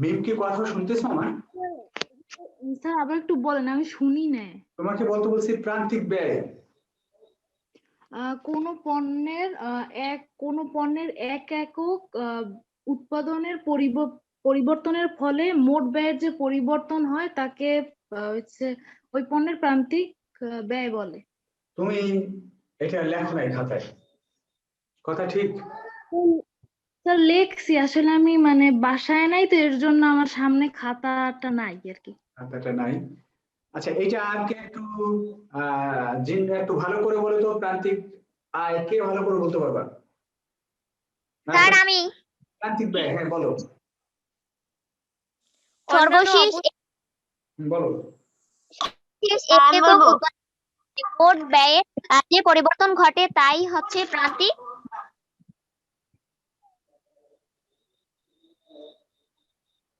মিম কি কথা শুনতেছো আমার? স্যার আবার একটু বলেন, আমি শুনি না। তোমাকে বলতে বলছি প্রান্তিক ব্যয়। কোনো পণ্যের এক একক উৎপাদনের পরিবর্তনের ফলে মোট ব্যয়ের যে পরিবর্তন হয় তাকে হচ্ছে ওই পণ্যের প্রান্তিক ব্যয় বলে। তুমি এটা লেখো নাই খাতায়, কথা ঠিক? স্যার লেখছি, আসলে আমি মানে বাসায় নাই তো, এর জন্য আমার সামনে খাতাটা নাই আর কি। খাতাটা নাই। আচ্ছা, এইটা আর কে একটু জিন একটু ভালো করে বলে তো, প্রান্তিক আয় কে ভালো করে বলতে পারবা? স্যার আমি প্রান্তিক ব্যয়, হ্যাঁ বলো। সর্বশেষ বলো। মোট ব্যয়ে যে পরিবর্তন ঘটে তাই হচ্ছে প্রান্তিক।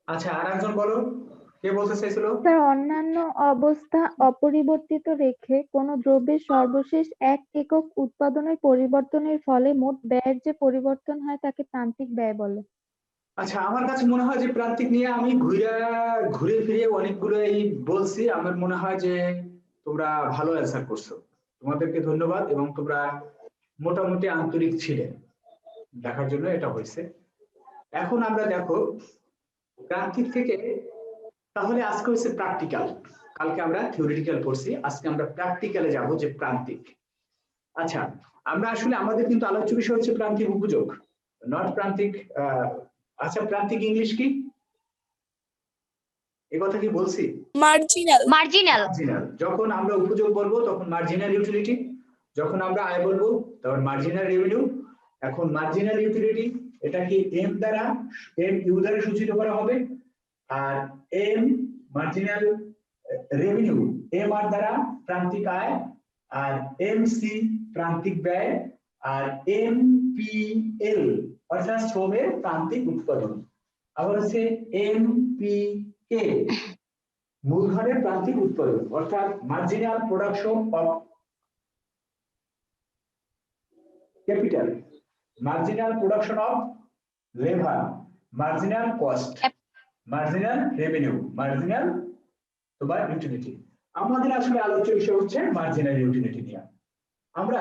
আচ্ছা, আর একজন বলো, কে বলতে চাইছিল? স্যার অন্যান্য অবস্থা অপরিবর্তিত রেখে কোনো দ্রব্যের সর্বশেষ এক একক উৎপাদনের পরিবর্তনের ফলে মোট ব্যয়ের যে পরিবর্তন হয় তাকে প্রান্তিক ব্যয় বলে। আচ্ছা, আমার কাছে মনে হয় যে প্রান্তিক নিয়ে আমি ঘুরে ফিরে অনেকগুলোই বলছি। আমার মনে হয় যে তোমরা ভালো অ্যান্সার করছো, তোমাদেরকে ধন্যবাদ। এবং তোমরা মোটামুটি আন্তরিক ছিলে, দেখার জন্য এটা হয়েছে। এখন আমরা দেখো প্রান্তিক থেকে, তাহলে আজকে হচ্ছে প্র্যাকটিক্যাল। কালকে আমরা থিওরিটিক্যাল পড়ছি, আজকে আমরা প্র্যাকটিক্যালে যাব যে প্রান্তিক। আচ্ছা, আমরা আসলে আমাদের কিন্তু আলোচ্য বিষয় হচ্ছে প্রান্তিক উপযোগ, নট প্রান্তিক। আচ্ছা, প্রান্তিক ইংলিশ কি, এ কথা কি বলছি? মার্জিনাল। মার্জিনাল। যখন আমরা উপযোগ বলবো তখন মার্জিনাল ইউটিলিটি, যখন আমরা আয় বলবো তখন মার্জিনাল রেভিনিউ। এখন মার্জিনাল ইউটিলিটি এটা কি এম ইউ দ্বারা সূচিত করা হবে, আর M marginal revenue M R দ্বারা প্রান্তিক আয়, আর এম সি প্রান্তিক ব্যয়, আর এম পি এল অর্থাৎ শ্রমের প্রান্তিক উৎপাদন, আবার হচ্ছে এম পি কে মূলধনের প্রান্তিক উৎপাদন, অর্থাৎ marginal production of capital, marginal production of labour, marginal cost, marginal revenue, marginal তোমার ইউটিলিটি। আমাদের আসলে আলোচ্য বিষয় হচ্ছে মার্জিনাল ইউটিলিটি নিয়ে। আমরা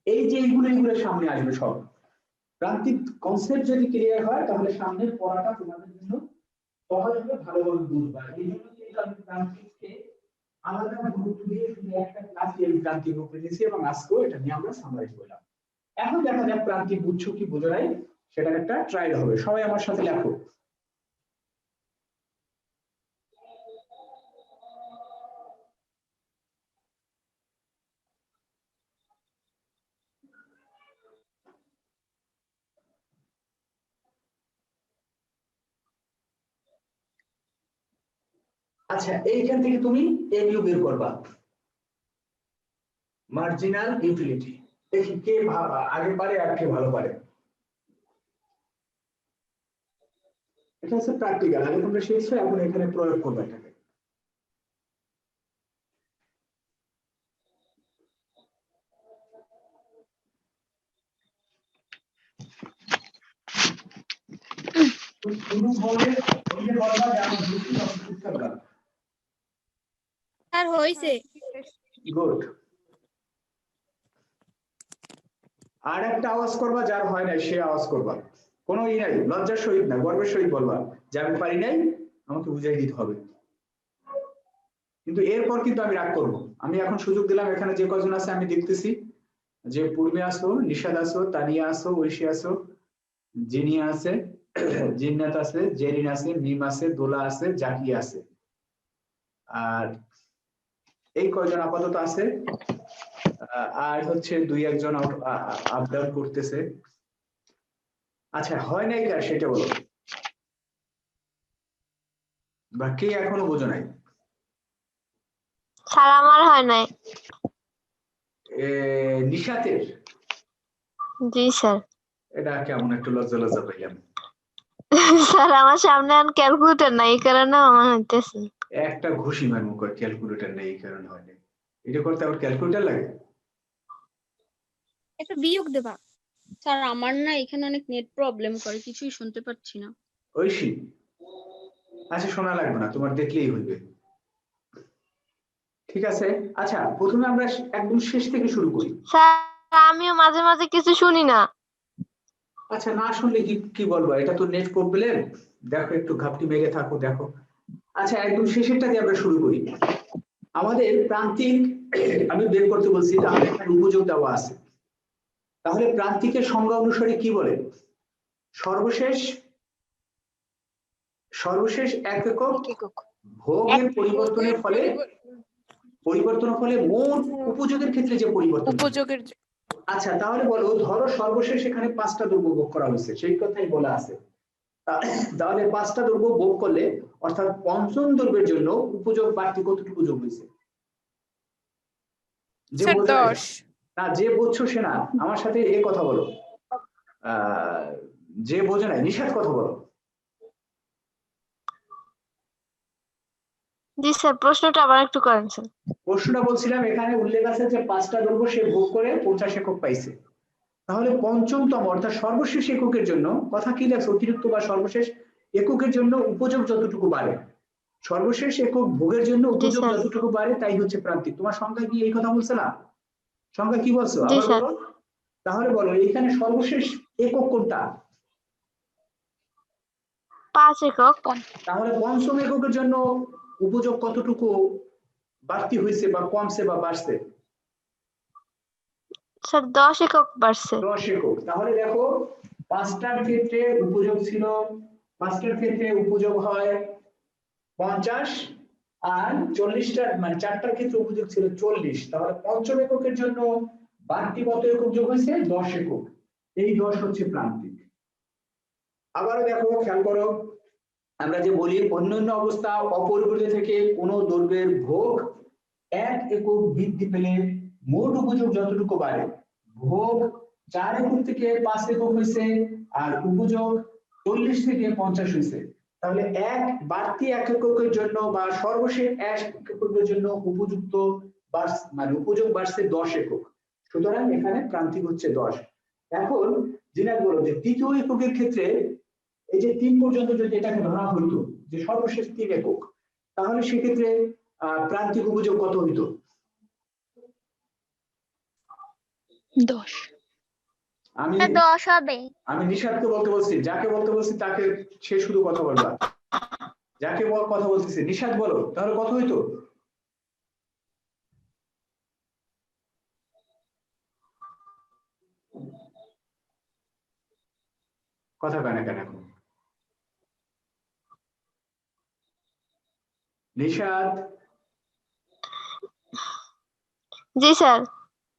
এই যে এইগুলো সামনে আসবে সব প্রান্তিক কনসেপ্ট যদি ক্লিয়ার হয় তাহলে সামনের পড়াটা তোমাদের জন্য সহজ হবে, ভালোভাবে বুঝবা। এই জন্য কিন্তু আমি প্রান্তিককে আলাদা গুরুত্ব দিয়ে শুধু একটা ক্লাসে এই প্রান্তিক উপরে দিয়েছি এবং আজকেও এটা নিয়ে আমরা সামারাইজ করলাম। এখন দেখা যাক প্রান্তিক বুঝছো কি বোঝো নাই, সেটার একটা ট্রায়াল হবে। সবাই আমার সাথে লেখো। আচ্ছা, এইখান থেকে তুমি এমইউ বের করবা, মার্জিনাল ইউটিলিটি। দেখি কে আগে পারে আর কে ভালো পারে। এটা হচ্ছে প্র্যাকটিক্যাল, আগে তোমরা শিখছো, এখন এখানে প্রয়োগ করবে এটাকে। স্যার হইছে। গুড। আর একটা আওয়াজ করবা, যার হয় নাই সে আওয়াজ করবা, কোনো ই নাই, লজ্জার সহিত না, গর্বের সহিত বলবা যে আমি পারি নাই, আমাকে বুঝাই দিতে হবে। কিন্তু এরপর কিন্তু আমি রাগ করবো। আমি এখন সুযোগ দিলাম, এখানে যে কজন আছে আমি দেখতেছি, যে পূর্বে আসো, নিশাদ আসো, তানিয়া আসো, ঐশী আসো, জিনিয়া আছে, জিন্নাত আছে, জেরিন আছে, মিম আছে, দোলা আছে, জাকি আছে, আর এই কয়জন আপাতত আছে। আর হচ্ছে দুই একজন আপ ডাউন করতেছে। আচ্ছা, হয় নাই কার সেটা বলো, বা কে এখনো বোঝো নাই? স্যার আমার হয় নাই। নিশাতের? জি স্যার। এটা কেমন একটু লজ্জা লজ্জা পাইলাম। স্যার আমার সামনে আর ক্যালকুলেটর নাই, এই কারণে আমার হইতেছে। একটা ঘুষি মারমু কর, ক্যালকুলেটর নেই এই কারণে হয় নাই। এটা করতে আবার ক্যালকুলেটর লাগে? একটা বিয়োগ দেবা। স্যার আমার না এখানে অনেক নেট প্রবলেম করে, কিছুই শুনতে পাচ্ছি না। ঐশী, আচ্ছা শোনা লাগবে না, তোমার দেখলেই হইবে। ঠিক আছে, আচ্ছা প্রথমে আমরা একদম শেষ থেকে শুরু করি। স্যার আমিও মাঝে মাঝে কিছু শুনি না। আচ্ছা না শুনলে কি কি বলবো, এটা তো নেট প্রবলেম। দেখো একটু ঘাপটি মেরে থাকো, দেখো। আচ্ছা একদম শেষেরটা দিয়ে আমরা শুরু করি। আমাদের প্রান্তিক আমি বের করতে বলছি, তাহলে এখানে উপযোগ দেওয়া আছে। তাহলে প্রান্তিকের সংজ্ঞা অনুসারে কি বলে? সর্বশেষ এক একক ভোগের পরিবর্তনের ফলে মোট উপযোগের ক্ষেত্রে যে পরিবর্তন। উপযোগের আচ্ছা তাহলে বলো, ধরো সর্বশেষ এখানে 5টা দ্রব্য ভোগ করা হয়েছে, সেই কথাই বলা আছে। তাহলে 5টা দ্রব্য ভোগ করলে অর্থাৎ পঞ্চম দ্রব্যের জন্য উপযোগ বাড়তি কতটুকু যোগ হয়েছে? যে স্যার বোঝে 10। না, যে বুঝছো সে না, আমার সাথে এই কথা বলো। যে বোঝে নাই নিষাদ কথা বলো। জি স্যার, প্রশ্নটা আবার একটু করেন স্যার। প্রশ্নটা বলছিলাম, এখানে উল্লেখ আছে যে 5টা দ্রব্য সে ভোগ করে 50 একক পাইছে। তাহলে পঞ্চমতম অর্থাৎ সর্বশেষ এককের জন্য কথা কি লেখছে? অতিরিক্ত বা সর্বশেষ এককের জন্য উপযোগ যতটুকু বাড়ে, সর্বশেষ একক ভোগের জন্য উপযোগ স্যার। যতটুকু বাড়ে তাই হচ্ছে প্রান্তিক। তোমার সংখ্যা কি এই কথা বলছে না? সংখ্যা কি বলছো জি আবার স্যার। বলো। তাহলে বলো এখানে সর্বশেষ একক কোনটা? 5 একক। তাহলে পঞ্চম এককের জন্য উপযোগ কতটুকু বাড়তি হয়েছে বা কমছে বা বাড়ছে? স্যার 10 একক বাড়ছে। 10 একক। তাহলে দেখো 5টার ক্ষেত্রে উপযোগ ছিল, 5টার ক্ষেত্রে উপযোগ হয় 50, আর 40টা মানে 4টার ক্ষেত্রে উপযোগ ছিল 40। তাহলে পঞ্চম এককের জন্য বাড়তি কত একক যোগ হয়েছে? 10 একক। এই 10 হচ্ছে প্রান্তিক। আবারও দেখো, খেয়াল করো, আমরা যে বলি অন্যান্য অবস্থা অপরিবর্তিত থেকে কোন দ্রব্যের ভোগ 1 একক বৃদ্ধি পেলে মোট উপযোগ যতটুকু বাড়ে, ভোগ 4 একক থেকে 5 একক হয়েছে আর উপযোগ 40 থেকে 50 হয়েছে। তাহলে বাড়তি 1 এককের জন্য বা সর্বশেষ 1 এককের জন্য উপযুক্ত মানে উপযোগ বাড়ছে 10 একক। সুতরাং এখানে প্রান্তিক হচ্ছে 10। এখন যেটা বলো যে তৃতীয় এককের ক্ষেত্রে এই যে 3 পর্যন্ত যদি এটাকে ধরা হইতো যে সর্বশেষ 3 একক, তাহলে সেক্ষেত্রে প্রান্তিক উপযোগ কত হইতো? 10। আমি 10 হবে। আমি নিশাদকে বলতে বলছি, যাকে বলতে বলছি তাকে সে শুধু কথা বলবা। যাকে কথা বলতেছে নিশাদ বলো, তাহলে কত হইতো? কথা কেন কেন এখন নিশাদ? জি স্যার।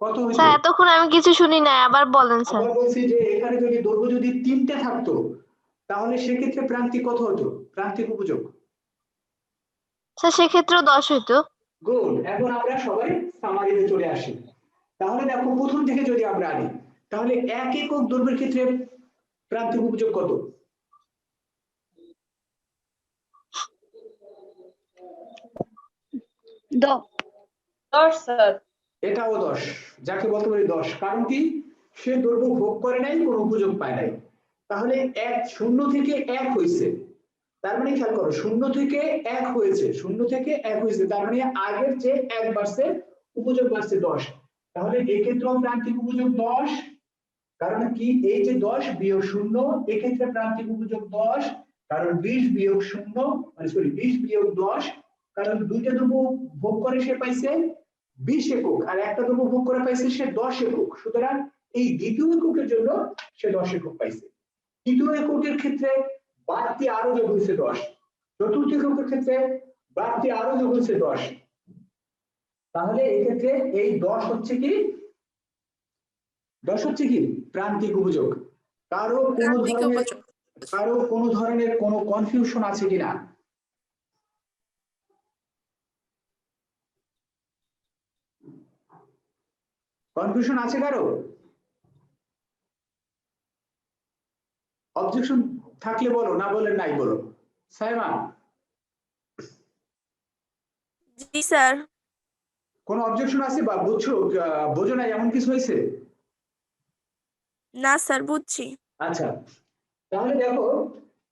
কত হইতো? স্যার এতক্ষণ আমি কিছু শুনি না, আবার বলেন স্যার। আবার বলছি যে এখানে যদি দ্রব্য যদি 3টে থাকতো তাহলে সেক্ষেত্রে প্রান্তিক কত হতো? প্রান্তিক উপযোগ স্যার সেক্ষেত্রেও 10 হইতো। গুড। এখন আমরা সবাই সামারিতে চলে আসি। তাহলে দেখো প্রথম থেকে যদি আমরা আনি, তাহলে 1 একক দ্রব্যের ক্ষেত্রে প্রান্তিক উপযোগ কত? 10 স্যার। এটাও 10, যাকে বলতে পারি 10। কারণ কি? সে দ্রব্য ভোগ করে নাই, কোনো উপযোগ পায় নাই। তাহলে 0 থেকে 1 হয়েছে, তার মানে খেয়াল করো 0 থেকে 1 হয়েছে, 0 থেকে 1 হয়েছে, তার মানে আগের যে 1 বাড়ছে, উপযোগ বাড়ছে 10। তাহলে এক্ষেত্রেও প্রান্তিক উপযোগ 10। কারণ কি? এই যে 10 বিয়োগ 0, এক্ষেত্রে প্রান্তিক উপযোগ 10। কারণ 20 বিয়োগ 0 মানে সরি 20 বিয়োগ 10, কারণ দুইটা দ্রব্য ভোগ করে সে পাইছে 20 একক, আর একটা দ্রব্য ভোগ করে পাইছে সে 10 একক। সুতরাং এই দ্বিতীয় এককের জন্য সে 10 একক পাইছে। তৃতীয় এককের ক্ষেত্রে বাড়তি আরো যোগ হয়েছে 10, চতুর্থ এককের ক্ষেত্রে বাড়তি আরো যোগ হয়েছে 10। তাহলে এক্ষেত্রে এই 10 হচ্ছে কি? 10 হচ্ছে কি প্রান্তিক উপযোগ। কারো কোনো ধরনের কোনো কনফিউশন আছে কিনা? কনফিউশন আছে কারো? অবজেকশন থাকলে বলো, না বলে নাই বলো। সাইমা? জি স্যার। কোনো অবজেকশন আছে বা বুঝছো বোঝো না এমন কিছু হয়েছে? না স্যার বুঝছি। আচ্ছা তাহলে দেখো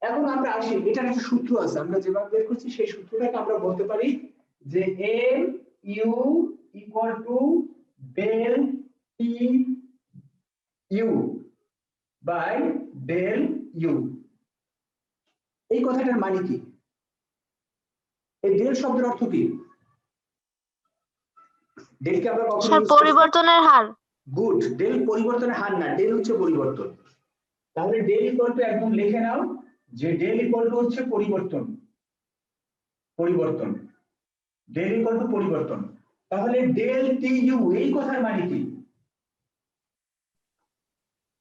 এখন আমরা আসি, এটার একটা সূত্র আছে, আমরা যেভাবে বের করছি সেই সূত্রটাকে আমরা বলতে পারি যে M U equal to del T U by del U. এই কথাটার মানে কি? এই ডেল শব্দের অর্থ কি? ডেলকে আমরা কখনো স্যার পরিবর্তনের হার। গুড, ডেল পরিবর্তনের হার না, ডেল হচ্ছে পরিবর্তন। তাহলে ডেল ইকুয়াল টু একদম লিখে নাও যে ডেল ইকুয়াল টু হচ্ছে পরিবর্তন, পরিবর্তন, ডেল ইকুয়াল টু পরিবর্তন। তাহলে ডেল টি ইউ এই কথার মানে কি?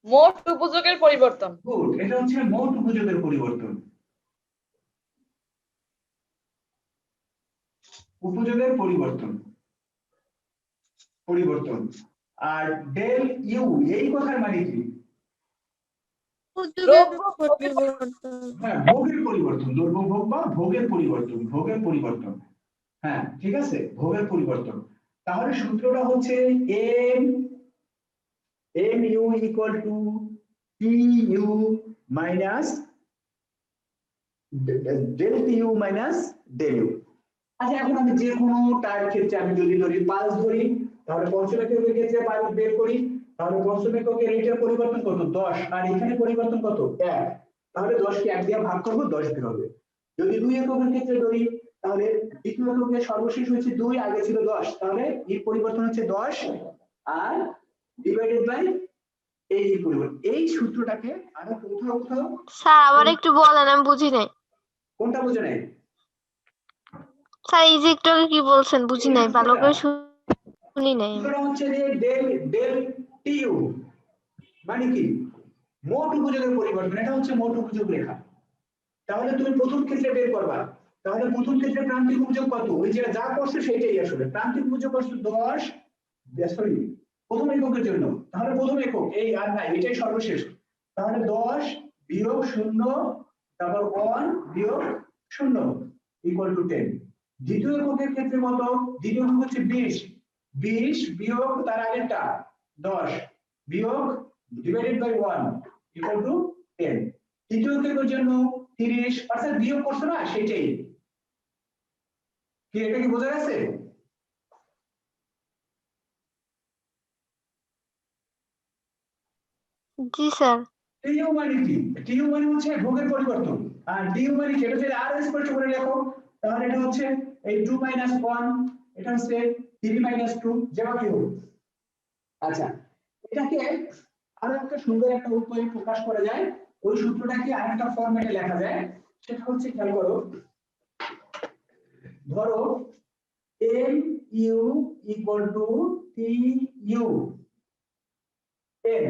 মোট উপযোগের পরিবর্তন। গুড, এটা হচ্ছে মোট উপযোগের পরিবর্তন, উপযোগের পরিবর্তন, পরিবর্তন। আর ডেল ইউ এই কথার মানে কি? হ্যাঁ, ভোগের পরিবর্তন, দ্রব্য ভোগ বা ভোগের পরিবর্তন, ভোগের পরিবর্তন। হ্যাঁ ঠিক আছে, ভোগের পরিবর্তন। তাহলে সূত্রটা হচ্ছে M U equal to T U minus del T U minus del U. আচ্ছা এখন আমি যে কোনো টাইপ ক্ষেত্রে আমি যদি ধরি পালস ধরি, তাহলে পঞ্চম এককের ক্ষেত্রে পালস বের করি, তাহলে পঞ্চম এককের রেটের পরিবর্তন কত? 10, আর এখানে পরিবর্তন কত? 1। তাহলে 10 কে 1 দিয়ে ভাগ করব, 10 বের হবে। যদি 2 এককের ক্ষেত্রে ধরি, তাহলে দ্বিতীয় এককের সর্বশেষ হচ্ছে 2, আগে ছিল 10, তাহলে এর পরিবর্তন হচ্ছে 10 আর ডিভাইডেড বাই এই পরিবর্তন। এই সূত্রটাকে আরো কোথাও কোথাও। স্যার আবার একটু বলেন, আমি বুঝি নাই। কোনটা বুঝে নাই? স্যার এই যে একটু আগে কি বলছেন বুঝি নাই, ভালো করে শুনি নাই। সূত্রটা হচ্ছে যে ডেল ডেল টি ইউ মানে কি? মোট উপযোগের পরিবর্তন, এটা হচ্ছে মোট উপযোগ রেখা। তাহলে তুমি প্রথম ক্ষেত্রে বের করবা, তাহলে প্রথম ক্ষেত্রে প্রান্তিক উপযোগ কত? ওই যে যা করছে সেটাই আসলে প্রান্তিক উপযোগ করছে 10, সরি প্রথম এককের জন্য। তাহলে প্রথম একক এই আর নাই, এটাই সর্বশেষ। তাহলে 10 বিয়োগ 0 তারপর 1 বিয়োগ 0 ইকুয়াল টু 10। দ্বিতীয় এককের ক্ষেত্রে কত? দ্বিতীয় একক হচ্ছে 20, 20 বিয়োগ তার আগেরটা 10 বিয়োগ ডিভাইডেড বাই 1 ইকুয়াল টু 10। তৃতীয় এককের জন্য 30, অর্থাৎ বিয়োগ করছো না সেটাই কি? এটা কি বোঝা গেছে? জি স্যার। টিইউ মানে কি? টিইউ মানে হচ্ছে ভোগের পরিবর্তন, আর ডিইউ মানে কি? এটা যদি আর স্পষ্ট করে লেখো তাহলে এটা হচ্ছে এই 2 মাইনাস 1, এটা হচ্ছে 3 মাইনাস 2, যেটা কি হোক। আচ্ছা এটাকে আরো একটা সুন্দর একটা উপায়ে প্রকাশ করা যায়, ওই সূত্রটাকে আরেকটা ফরম্যাটে লেখা যায়, সেটা হচ্ছে খেয়াল করো। ধরো M U equal to T U N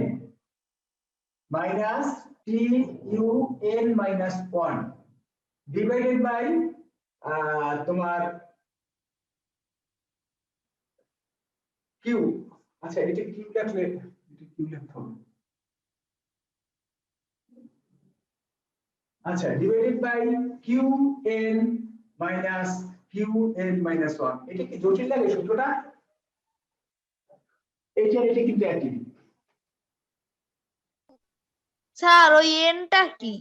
minus t u n minus 1 divided by তোমার q। আচ্ছা এটা q লিখলে, এটা q লিখতে হবে। আচ্ছা divided by q n minus q n minus 1। এটা কি জটিল লাগে সূত্রটা? এটা কিন্তু একই। স্যার ওই এনটা কি?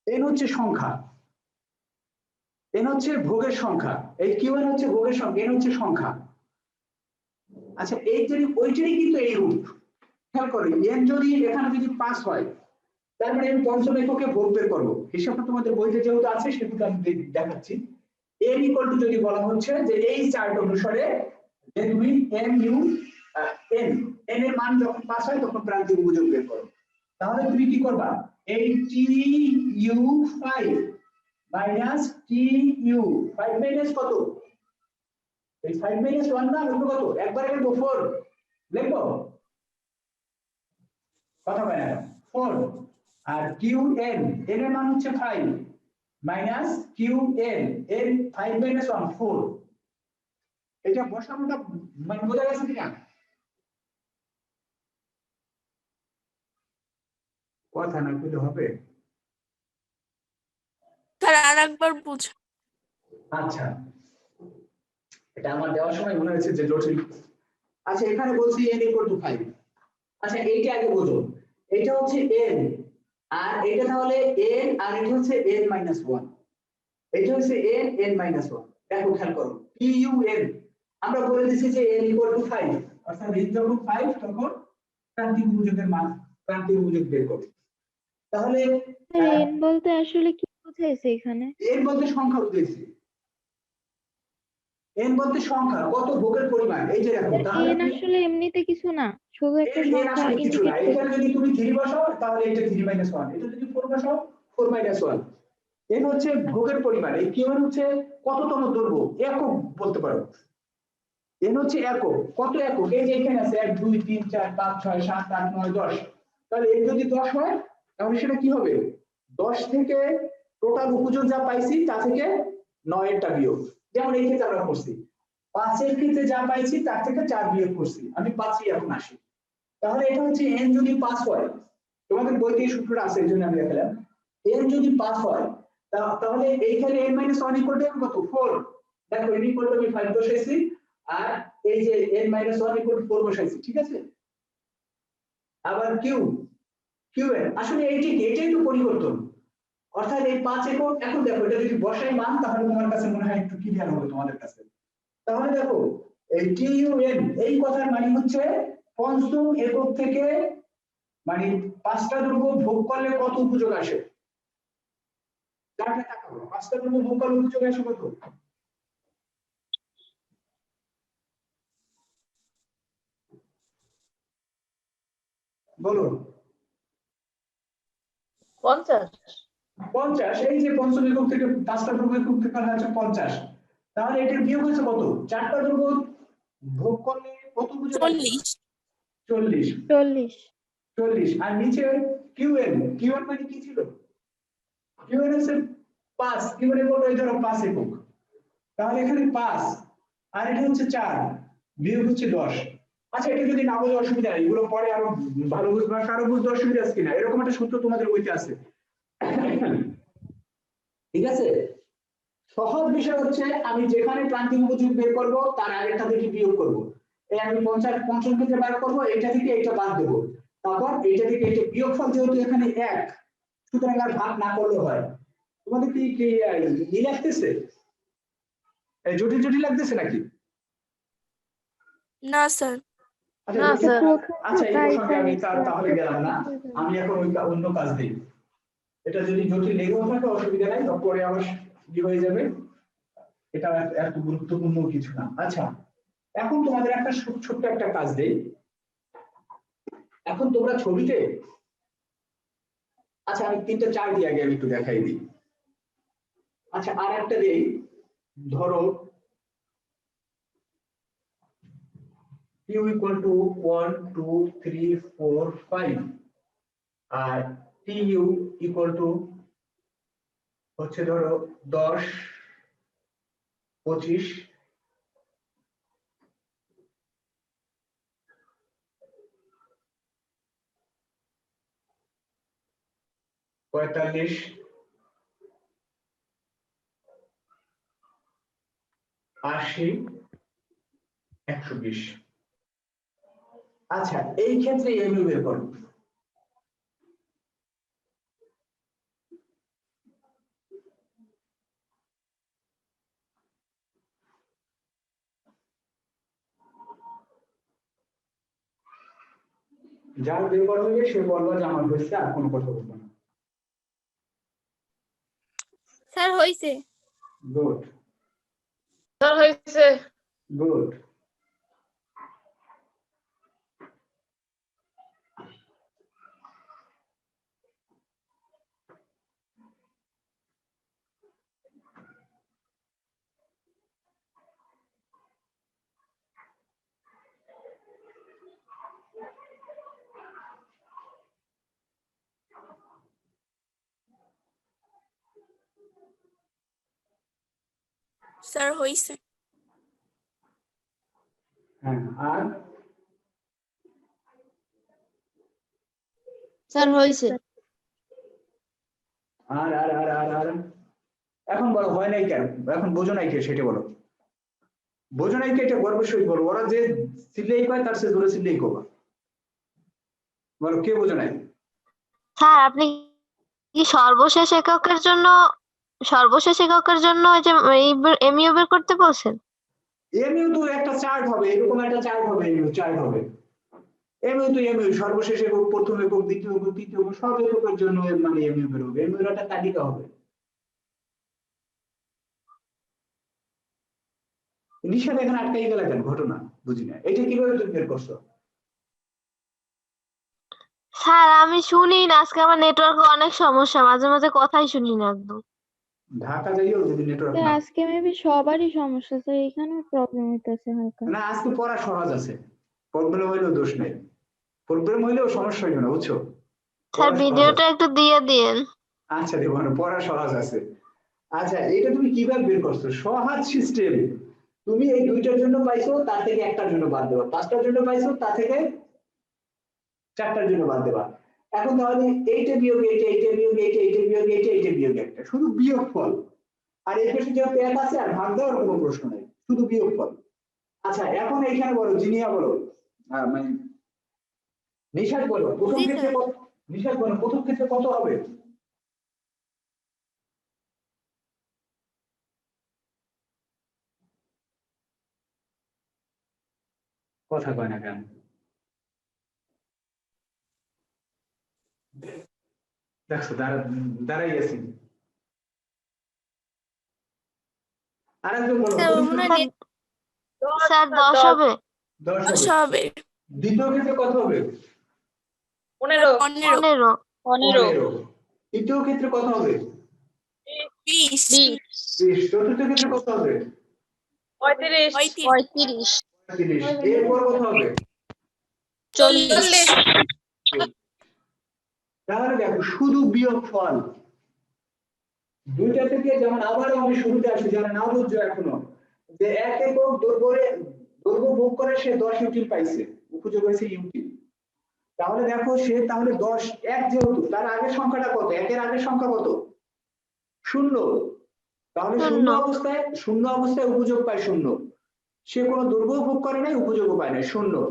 n হচ্ছে সংখ্যা, n হচ্ছে ভোগের সংখ্যা, এই qn হচ্ছে ভোগের সংখ্যা, n হচ্ছে সংখ্যা। আচ্ছা এই যদি ওইটারই কিন্তু এই রূপ, খেয়াল করো n যদি এখানে যদি 5 হয় তার মানে আমি পঞ্চম এককে ভোগ বের করব। হিসাবটা তোমাদের বইতে যেহেতু আছে সেহেতু আমি দেখাচ্ছি। n ইকুয়াল টু যদি বলা হচ্ছে যে এই চার্ট অনুসারে যে তুমি n ইউ n n এর মান যখন 5 হয় তখন প্রান্তিক উপযোগ বের করো। তাহলে তুমি কি করবা? এই T U 5 minus T U 5 minus কত? এই 5 মাইনাস 1 না হলো কত? একবারে লিখবো 4, লিখবো কথা বলে না 4। আর কিউ এন, এন এর মান হচ্ছে 5 minus Q N, N 5 minus 1 4। এটা বসানোটা মানে বোঝা গেছে কিনা? কথা না বললে হবে? স্যার আরেকবার বুঝ। আচ্ছা এটা আমার দেওয়ার সময় মনে হয়েছে যে জটিল। আচ্ছা এখানে বলছি n ইকুয়াল টু 5। আচ্ছা এইটা আগে বোঝো, এটা হচ্ছে n, আর এটা তাহলে n আর এটা হচ্ছে n-1, এটা হচ্ছে n-1। দেখো খেয়াল করো PUN আমরা বলে দিছি যে n = 5, অর্থাৎ n যখন 5 তখন প্রান্তিক উপযোগের মান, প্রান্তিক উপযোগ বের করো। তাহলে n বলতে আসলে কি বোঝাইছে এখানে? n বলতে সংখ্যা বুঝাইছি, n বলতে সংখ্যা, কত ভোগের পরিমাণ। এই যে দেখো তাহলে n আসলে এমনিতে কিছু না, শুধু একটা n সংখ্যা আসলে কিছু না। ইন্ডিকেট এখানে যদি তুমি 3 বসাও তাহলে এটা 3-1, এটা যদি 4 বসাও 4-1। n হচ্ছে ভোগের পরিমাণ, এই কিউন হচ্ছে কততম দৈর্ঘ্য, একক বলতে পারো। n হচ্ছে একক, কত একক, এই যে এখানে আছে 1 2 3 4 5 6 7 8 9 10। তাহলে n যদি 10 হয় তাহলে সেটা কি হবে, 10 থেকে টোটাল উপযোগ যা পাইছি তা থেকে 9 এরটা বিয়োগ। যেমন এই ক্ষেত্রে আমরা করছি 5 এর ক্ষেত্রে যা পাইছি তার থেকে 4 বিয়োগ করছি, আমি 5 এখন আসি। তাহলে এটা হচ্ছে n যদি 5 হয়, তোমাদের বইতে এই সূত্রটা আছে এর জন্য আমি দেখালাম। n যদি 5 হয় তাহলে এইখানে n-1 = কত, 4। দেখো n = আমি 5 বসাইছি আর এই যে n-1 = 4 বসাইছি, ঠিক আছে। আবার qn আসলে এইটি কি, এটাই তো পরিবর্তন, অর্থাৎ এই 5 একক। এখন দেখো এটা যদি বসাই মান তাহলে তোমার কাছে মনে হয় একটু ক্লিয়ার হবে তোমাদের কাছে। তাহলে দেখো এই TUN এই কথার মানে হচ্ছে পঞ্চম একক থেকে মানে 5টা দ্রব্য ভোগ করলে কত উপযোগ আসে। 5টা দ্রব্য ভোগ করলে উপযোগ আসে কত, বলো। 50। 50, এই যে পঞ্চম একক থেকে 5টা দ্রব্য একক থেকে হচ্ছে 50। তাহলে এটার বিয়োগ হচ্ছে কত, 4টা দ্রব্য ভোগ করলে কত উপযোগ আসে, 40। 40 আর নিচে QN মানে কি ছিল, QN হচ্ছে 5, QN এর কত, এই ধরো 5 একক। তাহলে এখানে 5 আর এটা হচ্ছে 4, বিয়োগ হচ্ছে 10। আচ্ছা এটা যদি না বোঝা অসুবিধা নেই, এগুলো পরে আরো ভালো বুঝবা, কারো বুঝতে অসুবিধা আছে কিনা, এরকম একটা সূত্র তোমাদের বইতে আছে, ঠিক আছে। সহজ বিষয় হচ্ছে আমি যেখানে প্রান্তিক উপযোগ বের করব তার আগেরটা থেকে বিয়োগ করব। এই আমি 50 পঞ্চম থেকে বার করব, এটা থেকে এটা বাদ দেব, তারপর এইটা থেকে এটা বিয়োগফল যেহেতু এখানে 1, সুতরাং আর ভাগ না করলে হয়। তোমাদের কি ই লাগতেছে, জটিল জটিল লাগতেছে নাকি? না স্যার। আচ্ছা না, স্যার। আচ্ছা এই প্রসঙ্গে আমি তাহলে গেলাম না, আমি এখন ওই অন্য কাজ দিই। এটা যদি জটিল লেগেও থাকে অসুবিধা নাই, পরে আবার কি হয়ে যাবে, এটা এত গুরুত্বপূর্ণ কিছু না। আচ্ছা এখন তোমাদের একটা ছোট্ট একটা কাজ দেই। এখন তোমরা ছবিতে, আচ্ছা আমি 3টা 4 দিয়ে আগে আমি একটু দেখাই দিই। আচ্ছা আর একটা দেই, ধরো Q = 1 2 3 4 5 আর TU হচ্ছে ধরো 10 25 45 80 120। আচ্ছা এই ক্ষেত্রে এমইউ বের করো। যার বের করা হবে সে বলবা যে আমার হয়েছে, আর কোনো কথা বলবো না। স্যার হইছে। গুড স্যার হইছে। গুড। স্যার হইছে। হ্যাঁ আর স্যার হইছে। আর আর আর আর আর এখন বলো হয় নাই কেন, এখন বোঝো নাই কে সেটা বলো, বোঝো নাই কে, এটা গর্বের সহিত বলো। ওরা যে সিলেই কয় তার সে জোরে সিলেই করবা, বলো কে বোঝো নাই। স্যার আপনি কি সর্বশেষ এককের জন্য ওই যে এমইউ বের করতে বলছেন? এমইউ তো একটা চার্ট হবে, এরকম একটা চার্ট হবে, এমইউ চার্ট হবে। এমইউ তো এমইউ, সর্বশেষ একক, প্রথম একক, দ্বিতীয় একক, তৃতীয় একক, সব এককের জন্য মানে এমইউ বের হবে, এমইউ একটা তালিকা হবে। নিশাদ এখানে আটকাই গেল কেন? ঘটনা বুঝি না, এটা কিভাবে তুমি বের করছো? স্যার আমি শুনি না, আজকে আমার নেটওয়ার্ক অনেক সমস্যা, মাঝে মাঝে কথাই শুনি না একদম। ঢাকা যাইও যদি নেটওয়ার্ক স্যার না, আজকে মেবি সবারই সমস্যা স্যার, এখানেও প্রবলেম হইতেছে হালকা। না আজকে পড়া সহজ আছে, প্রবলেম হইলেও দোষ নেই, প্রবলেম হইলেও সমস্যা হইবে না, বুঝছো? স্যার পড়া সহজ ভিডিওটা আছে। একটু দিয়ে দিন। আচ্ছা দেখো না, পড়া সহজ আছে। আচ্ছা এটা তুমি কিভাবে বের করছো? সহজ সিস্টেম। তুমি এই দুইটার জন্য পাইছো, তার থেকে একটার জন্য বাদ দেবা, পাঁচটার জন্য পাইছো, তা থেকে চারটার জন্য বাদ দেবা। এখন তাহলে এইটা বিয়োগ এইটা, এইটা বিয়োগ এইটা, এইটা বিয়োগ এইটা, এইটা বিয়োগ একটা, শুধু বিয়োগ ফল। আর এই পাশে যেহেতু এক আছে, আর ভাগ দেওয়ার কোনো প্রশ্ন নেই, শুধু বিয়োগ ফল। আচ্ছা এখন এইখানে বলো, জিনিয়া বলো, মানে নিশাদ বলো, প্রথম জি ক্ষেত্রে স্যার। কত? নিশাদ বলো, প্রথম ক্ষেত্রে কত হবে? কথা কয় না কেন? দেখছো দাঁড়াই আছি। আরেকজন বলো, স্যার প্রথম মনে ক্ষেত্রে হয় স্যার 10 হবে। 10 10 হবে। হবে। দ্বিতীয় ক্ষেত্রে কত হবে? 15 15 15। তৃতীয় ক্ষেত্রে কত হবে? 20 20। চতুর্থ ক্ষেত্রে কত হবে? 35 30। এরপর কত হবে? 40 তাহলে দেখো শুধু বিয়োগ ফল। দুইটা থেকে যেমন আবারও আমি শুরুতে আসি, যারা না বুঝছো এখনো, যে এক একক দৈর্ঘ্য ভোগ করে সে 10 ইউটিল পাইছে, উপযোগ হয়েছে ইউটিল। তাহলে দেখো সে তাহলে 10 এক, যেহেতু তার আগের সংখ্যাটা কত, একের আগের সংখ্যা কত? 0। তাহলে শূন্য অবস্থায় উপযোগ পায় 0। সে কোনো দৈর্ঘ্য ভোগ করে নাই, উপযোগও পায় না, 0।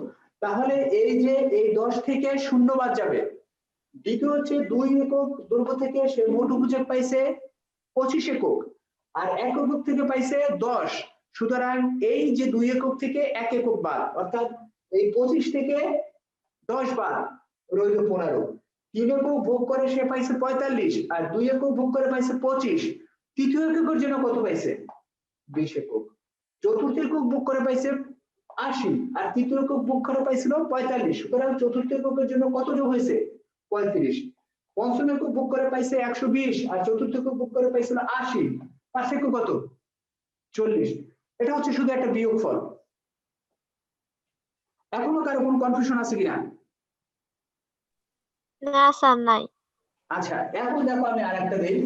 তাহলে এই যে এই 10 থেকে 0 বাদ যাবে। দ্বিতীয় হচ্ছে 2 একক দৈর্ঘ্য থেকে সে মোট উপযোগ পাইছে 25 একক, আর 1 একক থেকে পাইছে 10। সুতরাং এই যে 2 একক থেকে 1 একক বাদ, অর্থাৎ এই 25 থেকে 10 বাদ, রইল 15। 3 একক ভোগ করে সে পাইছে 45, আর 2 একক ভোগ করে পাইছে 25। তৃতীয় এককের জন্য কত পাইছে? 20 একক। চতুর্থ একক ভোগ করে পাইছে 80, আর তৃতীয় একক ভোগ করে পাইছিল 45। সুতরাং চতুর্থ এককের জন্য কত যোগ হয়েছে? 35। পঞ্চম একক ভোগ করে পাইছে 120, আর চতুর্থ একক ভোগ করে পাইছিল 80। পার্থক্য কত? 40। এটা হচ্ছে শুধু একটা বিয়োগ ফল। এখনো কারো কোনো কনফিউশন আছে কিনা? না স্যার নাই। আচ্ছা এখন দেখো আমি আরেকটা দেই।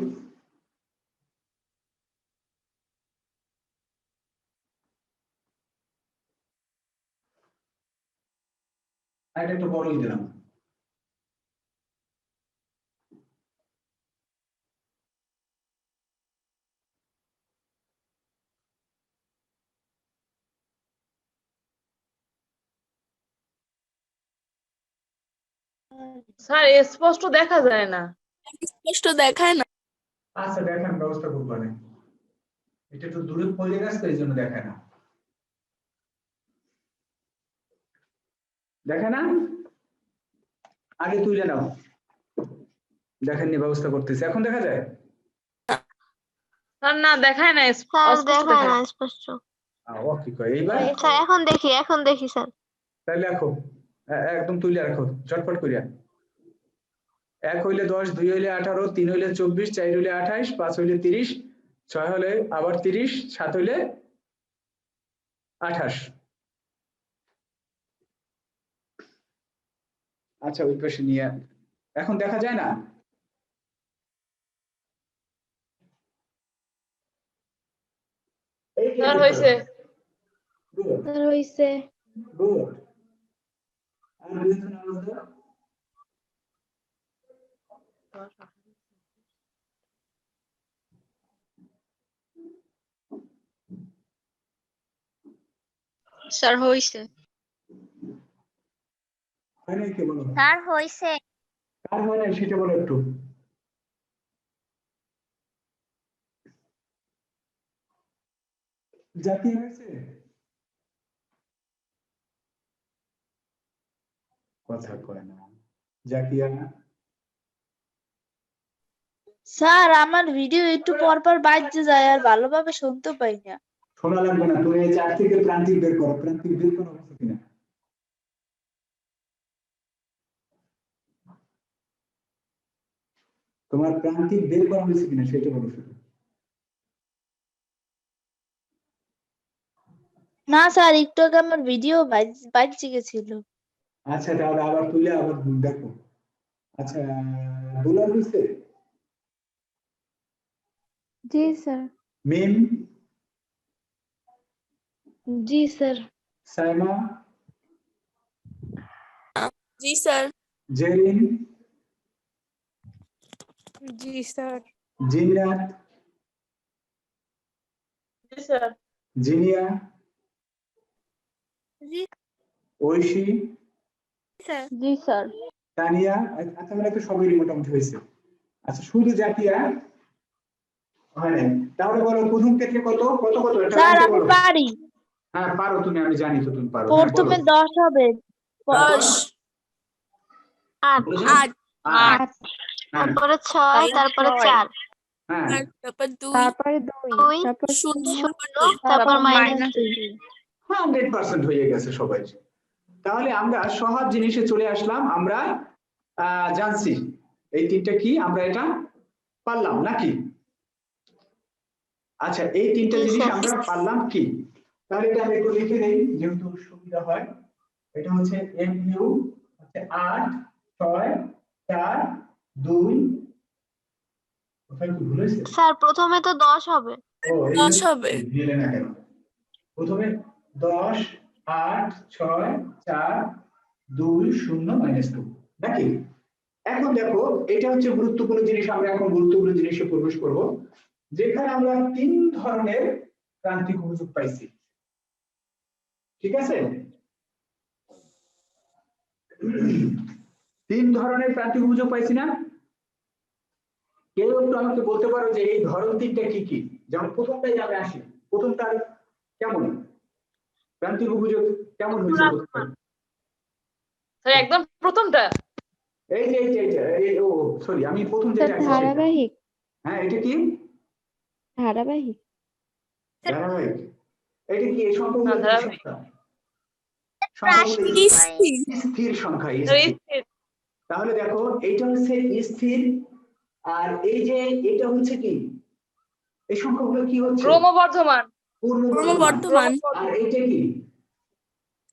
এটা একটু বড়ই দিলাম। স্যার স্পষ্ট দেখা যায় না। স্পষ্ট দেখায় না। আচ্ছা দেখেন, ব্যবস্থা করবো না, এটা একটু দূরে পড়ে গেছে, এই জন্য দেখে না। দেখে না, আগে তুলে নাও। দেখেননি, ব্যবস্থা করতেছি, এখন দেখা যায়? স্যার না দেখায় না, স্যার অস্পষ্ট দেখায় দেখায়। না স্পষ্ট। ও কি কয় এইবার? স্যার এখন দেখি স্যার। তাই লেখো, একদম তুলে রাখো ঝটপট করিয়া। 1 হইলে 10, 2 হইলে 18, 3 হইলে 24, 4 হইলে 28, 5 হইলে 30, 6 হলে আবার 30, 7 হইলে 28। আচ্ছা ওই পাশে নিয়ে, এখন দেখা যায় না? স্যার হয়েছে। Good. স্যার হইছে। Good. আর দুইজন আওয়াজ দাও। স্যার হইছে। হয় নাই কে বলো? স্যার হইছে। কার হয় নাই সেটা বলো একটু। জাতীয় হয়েছে? কথা কয় না জাকিয়া। স্যার আমার ভিডিও একটু পর পর বাজতে যায় আর ভালোভাবে শুনতে পাই না। শোনা লাগবে না, তুমি এই 4 থেকে প্রান্তিক বের করো, প্রান্তিক বের করা হচ্ছে কিনা। তোমার প্রান্তিক বের করা হয়েছে কিনা সেটা বলো শুধু। না স্যার একটু আগে আমার ভিডিও বাজতে গেছিল। আচ্ছা তাহলে আবার তুলে আবার দেখো। আচ্ছা দুলাল হয়েছে? জি স্যার। মিম? জি স্যার। সাইমা? জি স্যার। জেরিন? জি স্যার। জিন্নাত? জি স্যার। জিনিয়া? জি ঐশী? স্যার। জি স্যার। তানিয়া? আচ্ছা আমরা তো সবাই মোটামুটি হয়েছে। আচ্ছা শুধু জাকিয়া হয় নাই। তাহলে বলো প্রথম ক্ষেত্রে কত কত কত এটা স্যার লাইনটা আমি বলো। পারি। হ্যাঁ পারো তুমি, আমি জানি তো তুমি পারো। হ্যাঁ বলো। প্রথমে 10 হবে। 10 8 বলো। 8 8। 8, হ্যাঁ তারপরে 6 তারপরে 4 হ্যাঁ তারপর 2 তারপরে 2, 2 তারপর 0 0 2 তারপর -2 -2 100% হয়ে গেছে সবাই। তাহলে আমরা সহজ জিনিসে চলে আসলাম। আমরা জানছি এই তিনটা কি, আমরা এটা পারলাম নাকি। আচ্ছা এই তিনটা জি জিনিস স্যার। আমরা পারলাম কি, তাহলে এটা আমি একটু লিখে দেই যেহেতু সুবিধা হয়। এটা হচ্ছে MU হচ্ছে 8 6 4 2 কোথায় কি ভুল হয়েছে? স্যার প্রথমে তো 10 হবে। ও এই 10 হবে। দিলে না কেন? প্রথমে 10 8 6 4 2 0 -2 নাকি। এখন দেখো এটা হচ্ছে গুরুত্বপূর্ণ জিনিস, আমরা এখন গুরুত্বপূর্ণ জিনিসে প্রবেশ করব, যেখানে আমরা 3 ধরনের প্রান্তিক অভিযোগ পাইছি। ঠিক আছে, 3 ধরনের প্রান্তিক অভিযোগ পাইছি না। কেউ একটু আমাকে বলতে পারো যে এই ধরন 3টা কি কি। যেমন প্রথমটাই যাবে আসি, প্রথমটা কেমন প্রান্তিক অভিযোগ কেমন হয়েছে প্রথমটা? স্যার একদম প্রথমটা। ও সরি আমি প্রথম স্যার যেটা আছে সেটা। ধারাবাহিক। হ্যাঁ এটা কি ধারাবাহিক। ধারাবাহিক। এটা কি এই সংখ্যাগুলো হ্যাঁ, কি ধারাবাহিক। সংখ্যা? সংখ্যাগুলো স্থির সংখ্যা স্যার স্থির। তাহলে দেখো এইটা হচ্ছে স্থির, আর এই যে এটা হচ্ছে কি, এই সংখ্যাগুলো কি হচ্ছে ক্রমবর্ধমান। ক্রমবর্ধমান। আর এইটা কি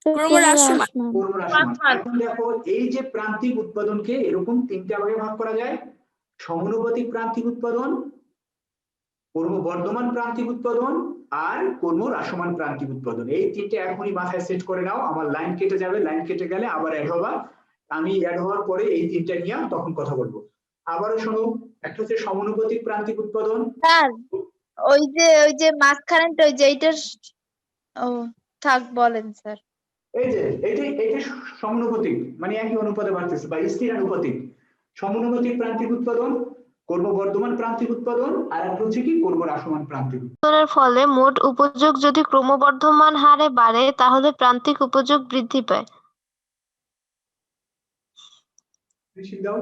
ক্রমহ্রাসমান। ক্রমহ্রাসমান। এখন দেখো এই যে প্রান্তিক উৎপাদনকে এরকম 3টা ভাগে ভাগ করা যায়: সমানুপাতিক প্রান্তিক উৎপাদন, ক্রমবর্ধমান প্রান্তিক উৎপাদন আর ক্রমহ্রাসমান প্রান্তিক উৎপাদন। এই 3টে এখনই মাথায় সেট করে নাও। আমার লাইন কেটে যাবে, লাইন কেটে গেলে আবার অ্যাড হবা, আমি অ্যাড হওয়ার পরে এই 3টা নিয়ে তখন কথা বলবো। আবারও শোনো, একটা হচ্ছে সমানুপাতিক প্রান্তিক উৎপাদন। স্যার ওই যে মাঝখানেটা ওই যে এইটার ও থাক বলেন স্যার। এই যে এইটা সমানুপাতিক মানে একই অনুপাতে বাড়তেছে বা স্থির আনুপাতিক। সমানুপাতিক প্রান্তিক উৎপাদন, ক্রমবর্ধমান প্রান্তিক উৎপাদন, আর একটা হচ্ছে কি ক্রমহ্রাসমান প্রান্তিক উৎপাদন। উৎপাদনের ফলে মোট উপযোগ যদি ক্রমবর্ধমান হারে বাড়ে তাহলে প্রান্তিক উপযোগ বৃদ্ধি পায়। বেশি দাও।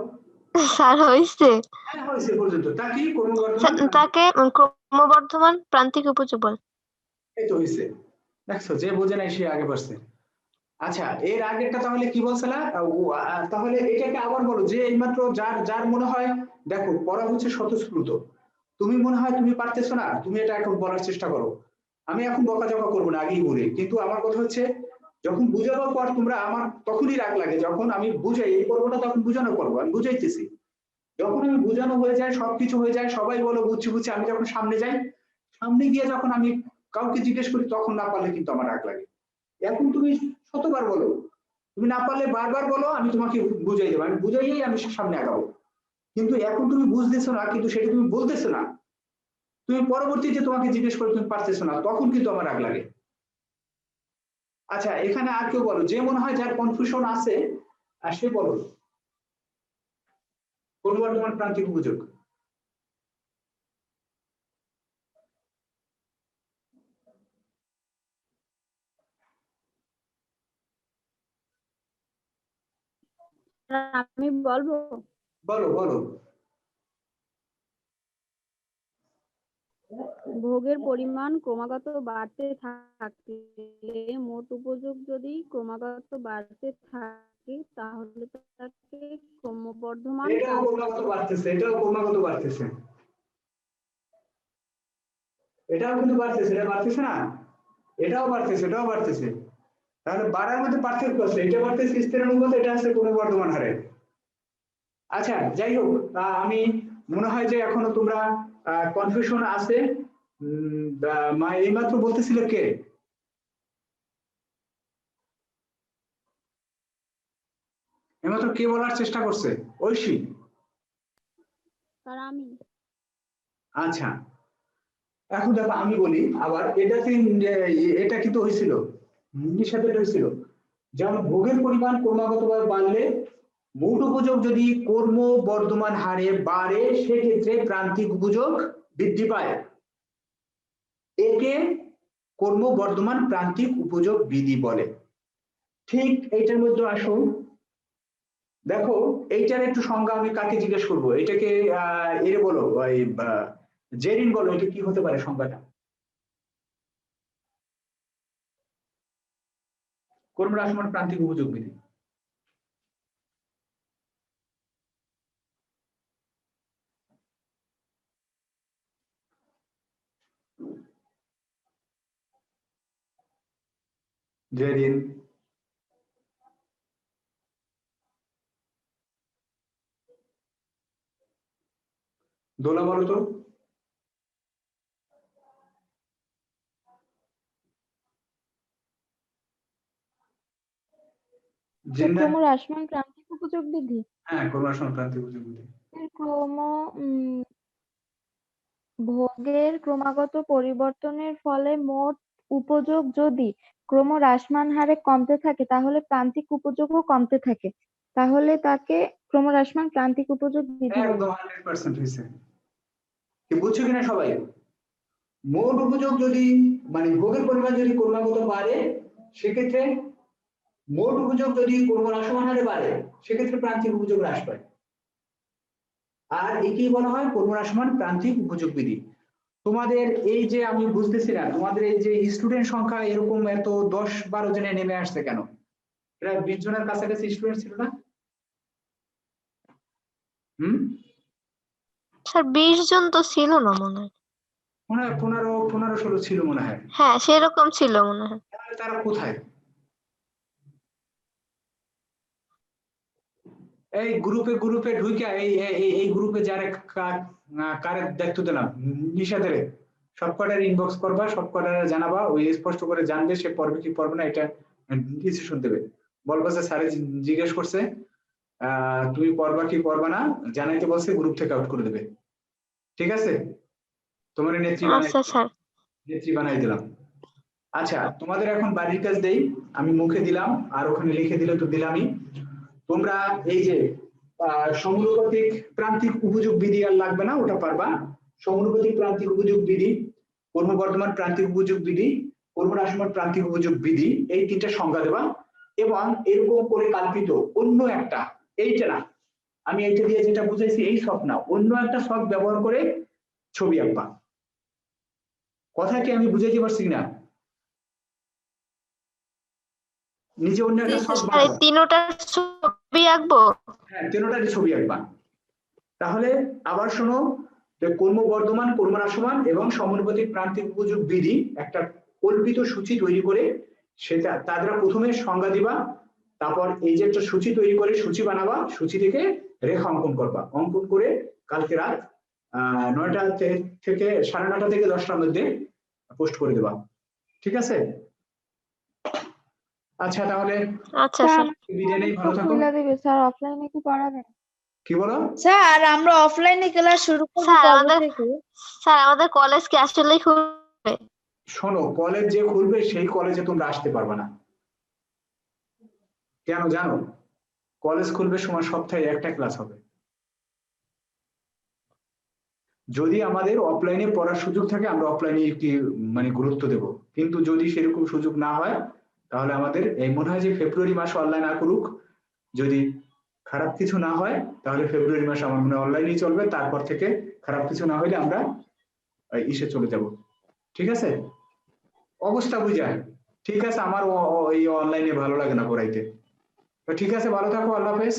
স্যার হয়েছে? হ্যাঁ হয়েছে পর্যন্ত তা কি ক্রমবর্ধমান তাকে ক্রমবর্ধমান প্রান্তিক উপযোগ বলে। এই তো হয়েছে। দেখছো যে বোঝে নাই সে আগে পারছে। আচ্ছা এর আগেরটা তাহলে কি বলছিলা? তাহলে এটাকে আবার বলো যে এইমাত্র যার যার মনে হয়, দেখো পড়া হচ্ছে স্বতঃস্ফূর্ত, তুমি মনে হয় তুমি পারতেছো না, তুমি এটা এখন বলার চেষ্টা করো। আমি এখন বকাঝকা করবো না, আগেই বলি, কিন্তু আমার কথা হচ্ছে যখন বুঝাবার পর তোমরা আমার তখনই রাগ লাগে যখন আমি বুঝাই এই পর্বটা, তখন বুঝানোর পর্ব আমি বুঝাইতেছি। যখন আমি বুঝানো হয়ে যায়, সবকিছু হয়ে যায়, সবাই বলো বুঝছি বুঝছি, আমি যখন সামনে যাই, সামনে গিয়ে যখন আমি কাউকে জিজ্ঞেস করি তখন না পারলে কিন্তু আমার রাগ লাগে। এখন তুমি শতবার বলো, তুমি না পারলে বারবার বলো, আমি তোমাকে বুঝাই দেবো, আমি বুঝাইয়েই আমি সামনে আগাবো। কিন্তু এখন তুমি বুঝতেছো না, কিন্তু সেটা তুমি বলতেছো না, তুমি পরবর্তীতে তোমাকে জিজ্ঞেস করে তুমি পারতেছো না, তখন কিন্তু আমার রাগ লাগে। আচ্ছা এখানে আর কেউ বলো যে মনে হয় যার কনফিউশন আছে, আর সে বলো ক্রমবর্ধমান প্রান্তিক উপযোগ। আমি বলবো। বলো বলো। ভোগের পরিমাণ ক্রমাগত বাড়তে থাকলে মোট উপযোগ যদি ক্রমাগত বাড়তে থাকে তাহলে তাকে ক্রমবর্ধমান এটাও ক্রমাগত বাড়তেছে, এটাও ক্রমাগত বাড়তেছে, এটাও কিন্তু বাড়তেছে, এটা বাড়তেছে না, এটাও বাড়তেছে, এটাও বাড়তেছে। তাহলে বাড়ার মধ্যে পার্থক্য আছে, এটা বাড়তেছে স্থির অনুপাত, এটা আছে ক্রমবর্ধমান হারে। আচ্ছা যাই হোক, আমি মনে হয় যে এখনো তোমরা কনফিউশন আছে। এইমাত্র বলতেছিল কে? এইমাত্র কে বলার চেষ্টা করছে? ঐশী? স্যার আমি। আচ্ছা এখন দেখো আমি বলি আবার, এটা কিন্তু হয়েছিল সাথে হয়েছিল, যেমন ভোগের পরিমাণ ক্রমাগতভাবে বাড়লে মোট উপযোগ যদি কর্ম বর্ধমান হারে বাড়ে সেক্ষেত্রে প্রান্তিক উপযোগ বৃদ্ধি পায়। একে কর্ম বর্ধমান প্রান্তিক উপযোগ বিধি বলে। ঠিক এইটার মধ্যে আসুন, দেখো এইটার একটু সংজ্ঞা আমি কাকে জিজ্ঞেস করবো, এটাকে এর বলো, জেরিন বলো, এটা কি হতে পারে সংজ্ঞাটা? কর্ম রাশমান প্রান্তিক উপযোগ বিধি। জেরিন? দোলা বলো তো। ক্রমহ্রাসমান প্রান্তিক উপযোগ বিধি। হ্যাঁ, কর্ম রাশমান প্রান্তিক উপযোগ বিধি। ক্রম ভোগের ক্রমাগত পরিবর্তনের ফলে মোট উপযোগ যদি ক্রমহ্রাসমান হারে কমতে থাকে তাহলে প্রান্তিক উপযোগও কমতে থাকে, তাহলে তাকে ক্রমহ্রাসমান প্রান্তিক উপযোগ বিধি বলে। একদম 100% হয়েছে। কি বুঝছো কিনা সবাই? মোট উপযোগ যদি মানে ভোগের পরিমাণ যদি ক্রমাগত বাড়ে সেক্ষেত্রে মোট উপযোগ যদি কর্ম রাশমান হারে বাড়ে সেক্ষেত্রে প্রান্তিক উপযোগ হ্রাস পায়। আর একেই বলা হয় কর্ম রাশমান প্রান্তিক উপযোগ বিধি। তোমাদের এই যে আমি বুঝতেছি না, তোমাদের এই যে স্টুডেন্ট সংখ্যা এরকম এত 10-12 জনে নেমে আসছে কেন? এরা 20 জনের কাছাকাছি স্টুডেন্ট ছিল না? স্যার 20 জন তো ছিল না মনে হয়। মনে হয় 15-16 ছিল মনে হয়। হ্যাঁ সেরকম ছিল মনে হয়। তারা কোথায়? এই গ্রুপে গ্রুপে ঢুকে এই গ্রুপে যারা কারে দায়িত্ব দিলাম, নিশাদের সব কটার ইনবক্স করবা, সব কটার জানাবা, ওই স্পষ্ট করে জানবে সে পড়বে কি পড়বে না, এটা ডিসিশন দেবে। বলবো যে স্যারে জিজ্ঞেস করছে তুমি পড়বা কি পড়বা না, জানাইতে বলছে, গ্রুপ থেকে আউট করে দেবে। ঠিক আছে? তোমার নেত্রী বানাই দিলাম। আচ্ছা তোমাদের এখন বাড়ির কাজ দেই, আমি মুখে দিলাম আর ওখানে লিখে দিলে তো দিলামই। তোমরা এই যে সমানুপাতিক প্রান্তিক উপযোগ বিধি আর লাগবে না, ওটা পারবা। সমানুপাতিক প্রান্তিক উপযোগ বিধি, কর্মবর্ধমান প্রান্তিক উপযোগ বিধি, কর্মরাশমান প্রান্তিক উপযোগ বিধি, এই তিনটা সংজ্ঞা দেবা। এবং এরকম করে কাল্পিত অন্য একটা, এইটা না আমি এইটা দিয়ে যেটা বুঝাইছি এই সব না, অন্য একটা সব ব্যবহার করে ছবি আঁকবা। কথা কি আমি বুঝাইতে পারছি না? নিজে অন্য একটা সব তিনটার ছবি আঁকবো। হ্যাঁ তিনটারই ছবি আঁকবা। তাহলে আবার শোনো, কর্মবর্ধমান, কর্মরাশমান এবং সমানুপাতিক প্রান্তিক উপযোগ বিধি একটা কল্পিত সূচি তৈরি করে সেটা তাদের প্রথমে সংজ্ঞা দিবা, তারপর এই যে একটা সূচি তৈরি করে সূচি বানাবা, সূচি থেকে রেখা অঙ্কন করবা, অঙ্কন করে কালকে রাত 9টা থেকে 9:30 থেকে 10টার মধ্যে পোস্ট করে দেবা। ঠিক আছে? আচ্ছা তাহলে আচ্ছা স্যার বিদায় নেই, ভালো থাকো। স্যার অফলাইনে কি পড়াবেন? কি বলো? স্যার আমরা অফলাইনে ক্লাস শুরু করব কবে থেকে? স্যার আমাদের কলেজ কি আসলেই খুলবে? শোনো, কলেজ যে খুলবে সেই কলেজে তোমরা আসতে পারবে না। কেন জানো? কলেজ খুলবে সময় সপ্তাহে একটা ক্লাস হবে। যদি আমাদের অফলাইনে পড়ার সুযোগ থাকে আমরা অফলাইনে একটি মানে গুরুত্ব দেব, কিন্তু যদি সেরকম সুযোগ না হয় তাহলে আমাদের এই মনে হয় যে ফেব্রুয়ারি মাসে অনলাইন না করুক, যদি খারাপ কিছু না হয় তাহলে ফেব্রুয়ারি মাস আমার মনে হয় অনলাইনেই চলবে, তারপর থেকে খারাপ কিছু না হলে আমরা ইসে চলে যাব। ঠিক আছে, অবস্থা বুঝায়। ঠিক আছে, আমার এই অনলাইনে ভালো লাগে না পড়াইতে। তো ঠিক আছে, ভালো থাকো, আল্লাহ হাফেজ।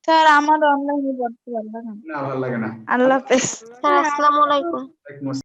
স্যার আমার অনলাইনে পড়তে ভালো লাগে না। না, ভালো লাগে না। আল্লাহ হাফেজ। স্যার আসসালামু আলাইকুম। ওয়ালাইকুম আসসালাম।